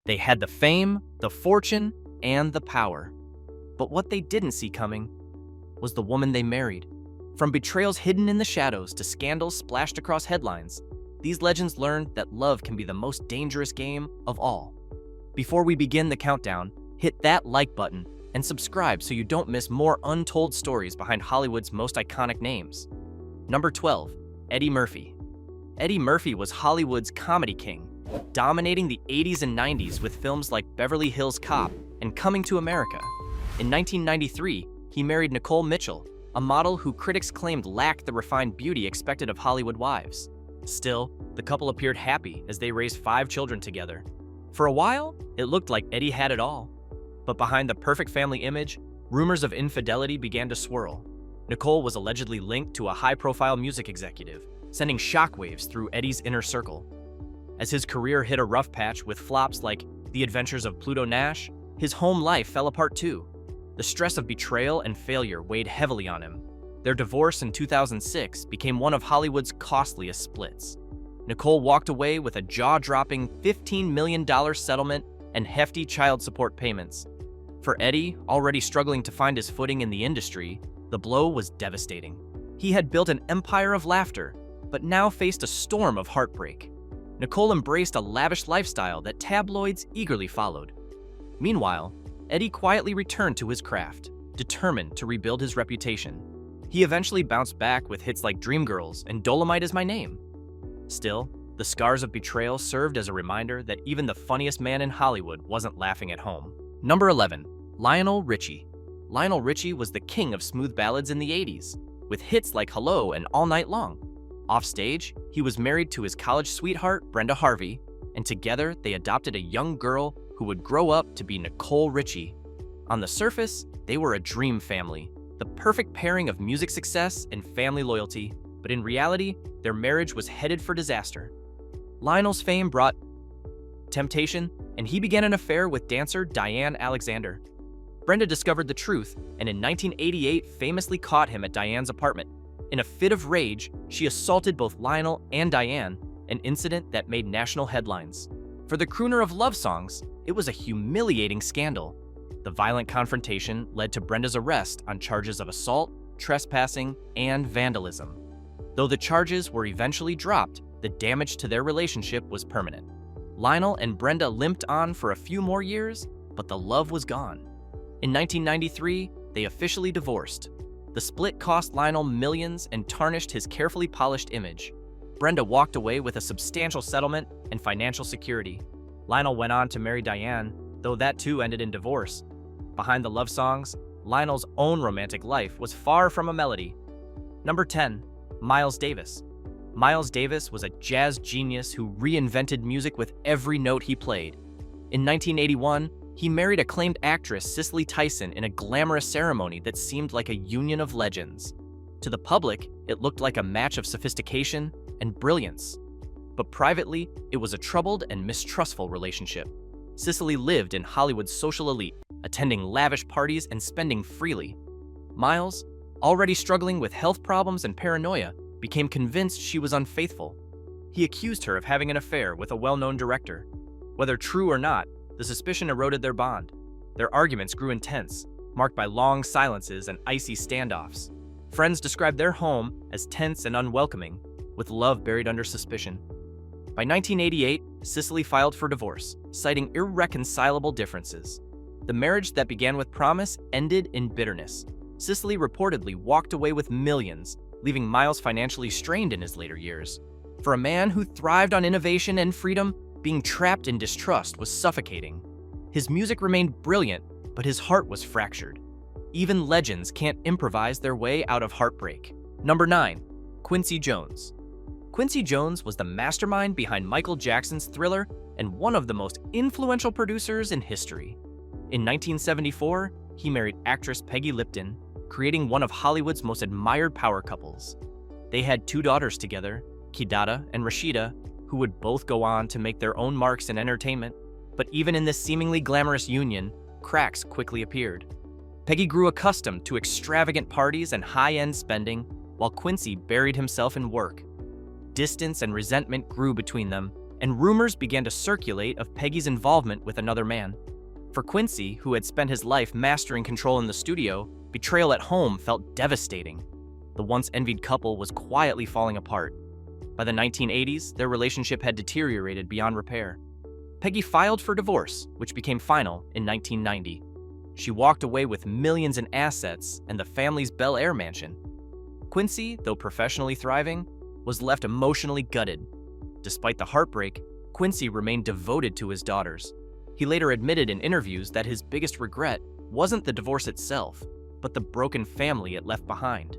They had the fame, the fortune, and the power. But what they didn't see coming was the woman they married. From betrayals hidden in the shadows to scandals splashed across headlines, these legends learned that love can be the most dangerous game of all. Before we begin the countdown, hit that like button and subscribe so you don't miss more untold stories behind Hollywood's most iconic names. Number 12, Eddie Murphy. Eddie Murphy was Hollywood's comedy king, dominating the 80s and 90s with films like Beverly Hills Cop and Coming to America. In 1993, he married Nicole Mitchell, a model who critics claimed lacked the refined beauty expected of Hollywood wives. Still, the couple appeared happy as they raised 5 children together. For a while, it looked like Eddie had it all. But behind the perfect family image, rumors of infidelity began to swirl. Nicole was allegedly linked to a high-profile music executive, sending shockwaves through Eddie's inner circle. As his career hit a rough patch with flops like The Adventures of Pluto Nash, his home life fell apart too. The stress of betrayal and failure weighed heavily on him. Their divorce in 2006 became one of Hollywood's costliest splits. Nicole walked away with a jaw-dropping $15 million settlement and hefty child support payments. For Eddie, already struggling to find his footing in the industry, the blow was devastating. He had built an empire of laughter, but now faced a storm of heartbreak. Nicole embraced a lavish lifestyle that tabloids eagerly followed. Meanwhile, Eddie quietly returned to his craft, determined to rebuild his reputation. He eventually bounced back with hits like Dreamgirls and Dolomite Is My Name. Still, the scars of betrayal served as a reminder that even the funniest man in Hollywood wasn't laughing at home. Number 11, Lionel Richie. Lionel Richie was the king of smooth ballads in the 80s, with hits like Hello and All Night Long. Offstage, he was married to his college sweetheart, Brenda Harvey, and together they adopted a young girl who would grow up to be Nicole Richie. On the surface, they were a dream family, the perfect pairing of music success and family loyalty, but in reality, their marriage was headed for disaster. Lionel's fame brought temptation, and he began an affair with dancer Diane Alexander. Brenda discovered the truth, and in 1988 famously caught him at Diane's apartment. In a fit of rage, she assaulted both Lionel and Diane, an incident that made national headlines. For the crooner of love songs, it was a humiliating scandal. The violent confrontation led to Brenda's arrest on charges of assault, trespassing, and vandalism. Though the charges were eventually dropped, the damage to their relationship was permanent. Lionel and Brenda limped on for a few more years, but the love was gone. In 1993, they officially divorced. The split cost Lionel millions and tarnished his carefully polished image. Brenda walked away with a substantial settlement and financial security. Lionel went on to marry Diane, though that too ended in divorce. Behind the love songs, Lionel's own romantic life was far from a melody. Number 10, Miles Davis. Miles Davis was a jazz genius who reinvented music with every note he played. In 1981, he married acclaimed actress Cicely Tyson in a glamorous ceremony that seemed like a union of legends. To the public, it looked like a match of sophistication and brilliance. But privately, it was a troubled and mistrustful relationship. Cicely lived in Hollywood's social elite, attending lavish parties and spending freely. Miles, already struggling with health problems and paranoia, became convinced she was unfaithful. He accused her of having an affair with a well-known director. Whether true or not, the suspicion eroded their bond. Their arguments grew intense, marked by long silences and icy standoffs. Friends described their home as tense and unwelcoming, with love buried under suspicion. By 1988, Cicely filed for divorce, citing irreconcilable differences. The marriage that began with promise ended in bitterness. Cicely reportedly walked away with millions, leaving Miles financially strained in his later years. For a man who thrived on innovation and freedom, being trapped in distrust was suffocating. His music remained brilliant, but his heart was fractured. Even legends can't improvise their way out of heartbreak. Number 9, Quincy Jones. Quincy Jones was the mastermind behind Michael Jackson's Thriller and one of the most influential producers in history. In 1974, he married actress Peggy Lipton, creating one of Hollywood's most admired power couples. They had 2 daughters together, Kidada and Rashida, who would both go on to make their own marks in entertainment. But even in this seemingly glamorous union, cracks quickly appeared. Peggy grew accustomed to extravagant parties and high-end spending, while Quincy buried himself in work. Distance and resentment grew between them, and rumors began to circulate of Peggy's involvement with another man. For Quincy, who had spent his life mastering control in the studio, betrayal at home felt devastating. The once envied couple was quietly falling apart. By the 1980s, their relationship had deteriorated beyond repair. Peggy filed for divorce, which became final in 1990. She walked away with millions in assets and the family's Bel Air mansion. Quincy, though professionally thriving, was left emotionally gutted. Despite the heartbreak, Quincy remained devoted to his daughters. He later admitted in interviews that his biggest regret wasn't the divorce itself, but the broken family it left behind.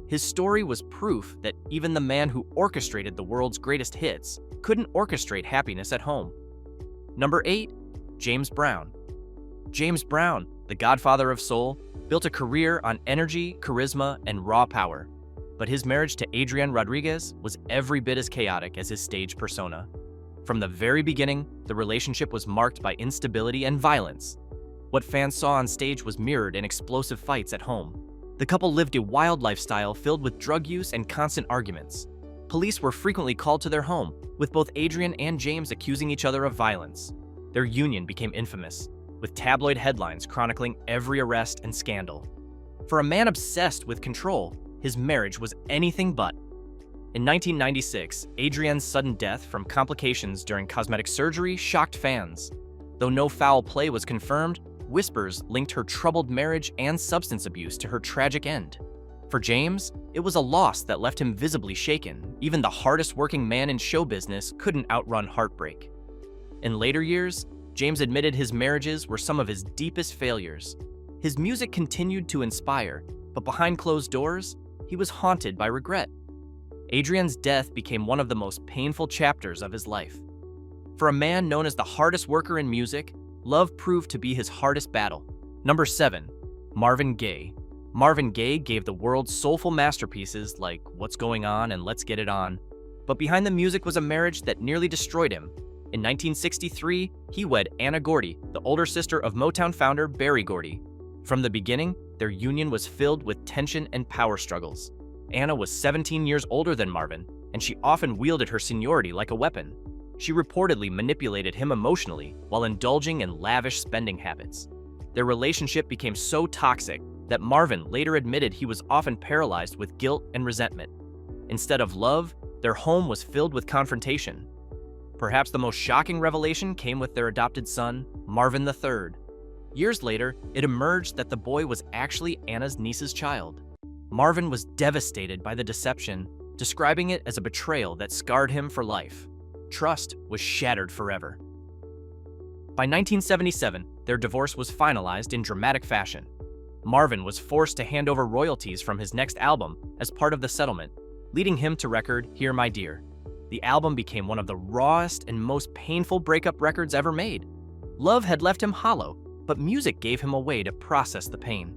His story was proof that even the man who orchestrated the world's greatest hits couldn't orchestrate happiness at home. Number 8. James Brown. James Brown, the godfather of soul, built a career on energy, charisma, and raw power. But his marriage to Adrienne Rodriguez was every bit as chaotic as his stage persona. From the very beginning, the relationship was marked by instability and violence. What fans saw on stage was mirrored in explosive fights at home. The couple lived a wild lifestyle filled with drug use and constant arguments. Police were frequently called to their home, with both Adrienne and James accusing each other of violence. Their union became infamous, with tabloid headlines chronicling every arrest and scandal. For a man obsessed with control, his marriage was anything but. In 1996, Adrienne's sudden death from complications during cosmetic surgery shocked fans. Though no foul play was confirmed, whispers linked her troubled marriage and substance abuse to her tragic end. For James, it was a loss that left him visibly shaken. Even the hardest working man in show business couldn't outrun heartbreak. In later years, James admitted his marriages were some of his deepest failures. His music continued to inspire, but behind closed doors, he was haunted by regret. Adrienne's death became one of the most painful chapters of his life. For a man known as the hardest worker in music, love proved to be his hardest battle. Number 7. Marvin Gaye. Marvin Gaye gave the world soulful masterpieces like What's Going On and Let's Get It On. But behind the music was a marriage that nearly destroyed him. In 1963, he wed Anna Gordy, the older sister of Motown founder Berry Gordy. From the beginning, their union was filled with tension and power struggles. Anna was 17 years older than Marvin, and she often wielded her seniority like a weapon. She reportedly manipulated him emotionally while indulging in lavish spending habits. Their relationship became so toxic that Marvin later admitted he was often paralyzed with guilt and resentment. Instead of love, their home was filled with confrontation. Perhaps the most shocking revelation came with their adopted son, Marvin III. Years later, it emerged that the boy was actually Anna's niece's child. Marvin was devastated by the deception, describing it as a betrayal that scarred him for life. Trust was shattered forever. By 1977, their divorce was finalized in dramatic fashion. Marvin was forced to hand over royalties from his next album as part of the settlement, leading him to record Hear My Dear. The album became one of the rawest and most painful breakup records ever made. Love had left him hollow, but music gave him a way to process the pain.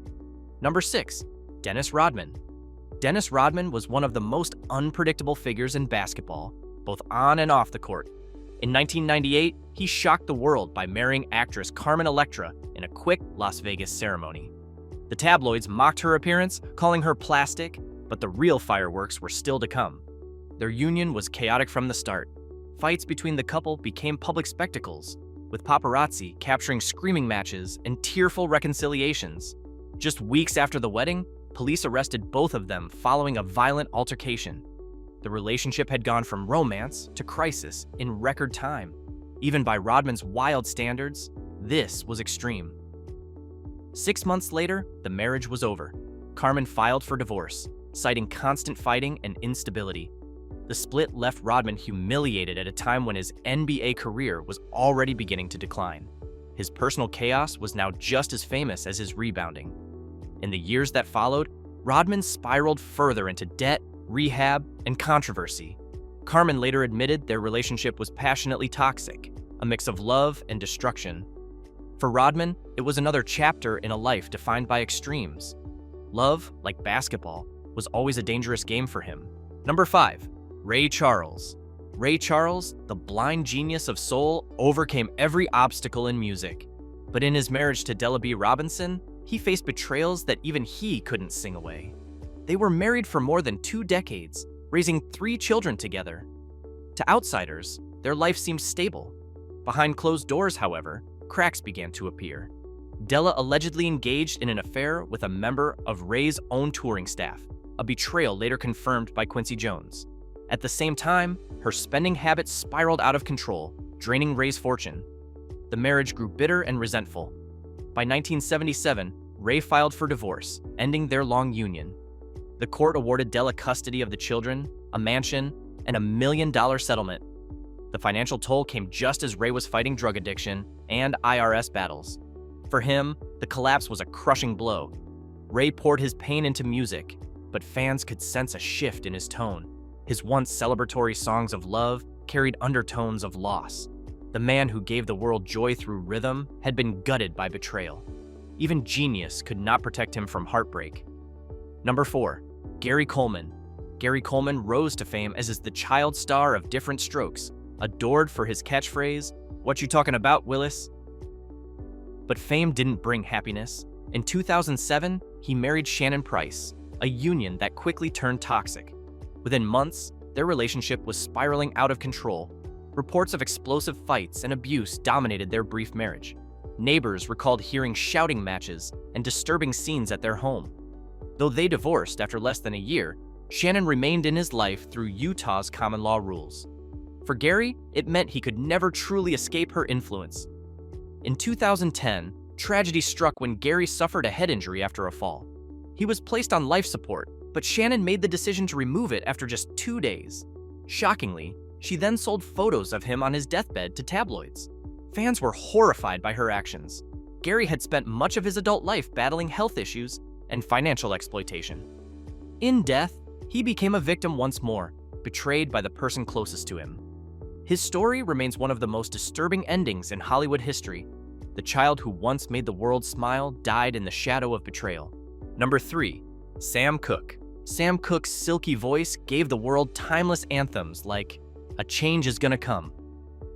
Number 6. Dennis Rodman. Dennis Rodman was one of the most unpredictable figures in basketball, both on and off the court. In 1998, he shocked the world by marrying actress Carmen Electra in a quick Las Vegas ceremony. The tabloids mocked her appearance, calling her plastic, but the real fireworks were still to come. Their union was chaotic from the start. Fights between the couple became public spectacles, with paparazzi capturing screaming matches and tearful reconciliations. Just weeks after the wedding, police arrested both of them following a violent altercation. The relationship had gone from romance to crisis in record time. Even by Rodman's wild standards, this was extreme. 6 months later, the marriage was over. Carmen filed for divorce, citing constant fighting and instability. The split left Rodman humiliated at a time when his NBA career was already beginning to decline. His personal chaos was now just as famous as his rebounding. In the years that followed, Rodman spiraled further into debt, rehab, and controversy. Carmen later admitted their relationship was passionately toxic, a mix of love and destruction. For Rodman, it was another chapter in a life defined by extremes. Love, like basketball, was always a dangerous game for him. Number 5. Ray Charles. Ray Charles, the blind genius of soul, overcame every obstacle in music. But in his marriage to Della B. Robinson, he faced betrayals that even he couldn't sing away. They were married for more than 2 decades, raising 3 children together. To outsiders, their life seemed stable. Behind closed doors, however, cracks began to appear. Della allegedly engaged in an affair with a member of Ray's own touring staff, a betrayal later confirmed by Quincy Jones. At the same time, her spending habits spiraled out of control, draining Ray's fortune. The marriage grew bitter and resentful. By 1977, Ray filed for divorce, ending their long union. The court awarded Della custody of the children, a mansion, and $1 million settlement. The financial toll came just as Ray was fighting drug addiction and IRS battles. For him, the collapse was a crushing blow. Ray poured his pain into music, but fans could sense a shift in his tone. His once celebratory songs of love carried undertones of loss. The man who gave the world joy through rhythm had been gutted by betrayal. Even genius could not protect him from heartbreak. Number 4. Gary Coleman. Gary Coleman rose to fame as the child star of Different Strokes, adored for his catchphrase, "What you talking about, Willis?" But fame didn't bring happiness. In 2007, he married Shannon Price, a union that quickly turned toxic. Within months, their relationship was spiraling out of control. Reports of explosive fights and abuse dominated their brief marriage. Neighbors recalled hearing shouting matches and disturbing scenes at their home. Though they divorced after less than a year, Shannon remained in his life through Utah's common law rules. For Gary, it meant he could never truly escape her influence. In 2010, tragedy struck when Gary suffered a head injury after a fall. He was placed on life support, but Shannon made the decision to remove it after just 2 days. Shockingly, she then sold photos of him on his deathbed to tabloids. Fans were horrified by her actions. Gary had spent much of his adult life battling health issues and financial exploitation. In death, he became a victim once more, betrayed by the person closest to him. His story remains one of the most disturbing endings in Hollywood history. The child who once made the world smile died in the shadow of betrayal. Number 3. Sam Cooke. Sam Cooke's silky voice gave the world timeless anthems like "A Change Is Gonna Come."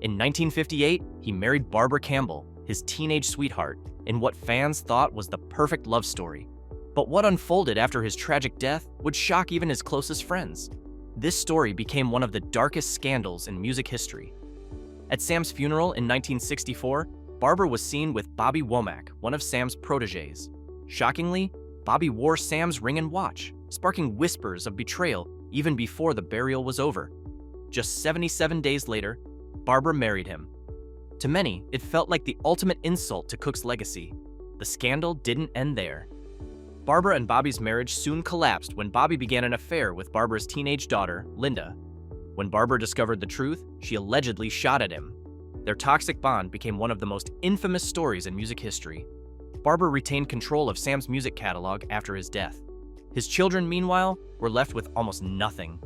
In 1958, he married Barbara Campbell, his teenage sweetheart, in what fans thought was the perfect love story. But what unfolded after his tragic death would shock even his closest friends. This story became one of the darkest scandals in music history. At Sam's funeral in 1964, Barbara was seen with Bobby Womack, one of Sam's proteges. Shockingly, Bobby wore Sam's ring and watch, sparking whispers of betrayal even before the burial was over. Just 77 days later, Barbara married him. To many, it felt like the ultimate insult to Cooke's legacy. The scandal didn't end there. Barbara and Bobby's marriage soon collapsed when Bobby began an affair with Barbara's teenage daughter, Linda. When Barbara discovered the truth, she allegedly shot at him. Their toxic bond became one of the most infamous stories in music history. Barbara retained control of Sam's music catalog after his death. His children, meanwhile, were left with almost nothing.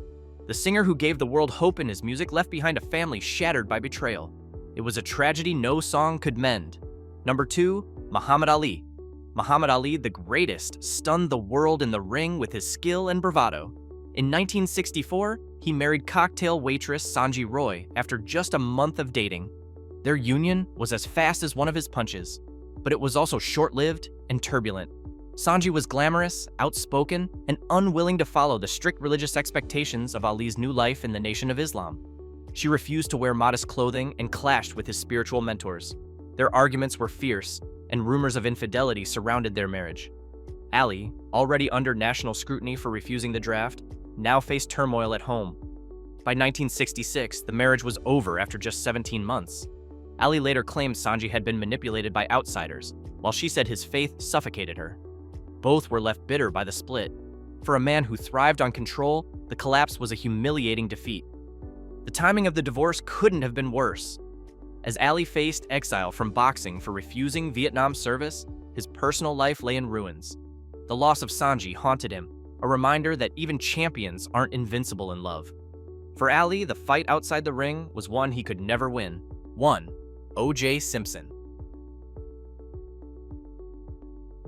The singer who gave the world hope in his music left behind a family shattered by betrayal. It was a tragedy no song could mend. Number 2, Muhammad Ali. Muhammad Ali, the greatest, stunned the world in the ring with his skill and bravado. In 1964, he married cocktail waitress Sanji Roy after just a month of dating. Their union was as fast as one of his punches, but it was also short-lived and turbulent. Sanji was glamorous, outspoken, and unwilling to follow the strict religious expectations of Ali's new life in the Nation of Islam. She refused to wear modest clothing and clashed with his spiritual mentors. Their arguments were fierce, and rumors of infidelity surrounded their marriage. Ali, already under national scrutiny for refusing the draft, now faced turmoil at home. By 1966, the marriage was over after just 17 months. Ali later claimed Sanji had been manipulated by outsiders, while she said his faith suffocated her. Both were left bitter by the split. For a man who thrived on control, the collapse was a humiliating defeat. The timing of the divorce couldn't have been worse. As Ali faced exile from boxing for refusing Vietnam service, his personal life lay in ruins. The loss of Sanji haunted him, a reminder that even champions aren't invincible in love. For Ali, the fight outside the ring was one he could never win. 1. O.J. Simpson.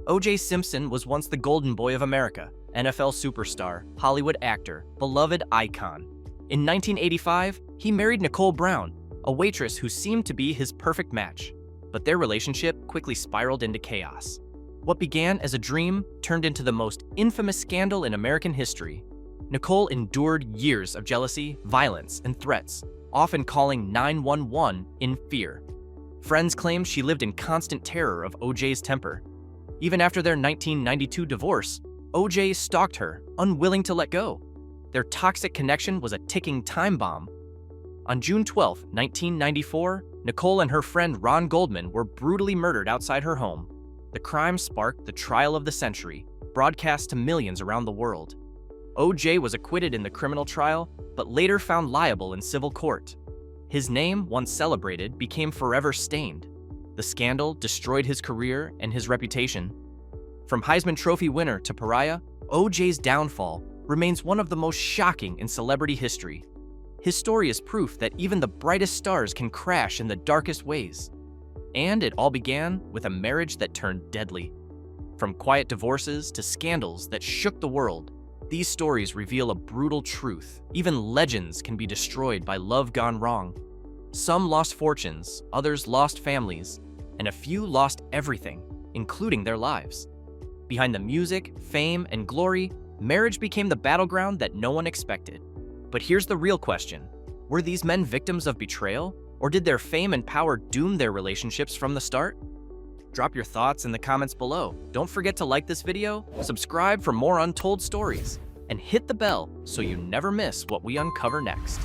O.J. Simpson was once the golden boy of America, NFL superstar, Hollywood actor, beloved icon. In 1985, he married Nicole Brown, a waitress who seemed to be his perfect match. But their relationship quickly spiraled into chaos. What began as a dream turned into the most infamous scandal in American history. Nicole endured years of jealousy, violence, and threats, often calling 911 in fear. Friends claimed she lived in constant terror of OJ's temper. Even after their 1992 divorce, OJ stalked her, unwilling to let go. Their toxic connection was a ticking time bomb. On June 12, 1994, Nicole and her friend Ron Goldman were brutally murdered outside her home. The crime sparked the trial of the century, broadcast to millions around the world. OJ was acquitted in the criminal trial, but later found liable in civil court. His name, once celebrated, became forever stained. The scandal destroyed his career and his reputation. From Heisman Trophy winner to pariah, OJ's downfall remains one of the most shocking in celebrity history. His story is proof that even the brightest stars can crash in the darkest ways. And it all began with a marriage that turned deadly. From quiet divorces to scandals that shook the world, these stories reveal a brutal truth. Even legends can be destroyed by love gone wrong. Some lost fortunes, others lost families, and a few lost everything, including their lives. Behind the music, fame, and glory, marriage became the battleground that no one expected. But here's the real question. Were these men victims of betrayal, or did their fame and power doom their relationships from the start? Drop your thoughts in the comments below. Don't forget to like this video, subscribe for more untold stories, and hit the bell so you never miss what we uncover next.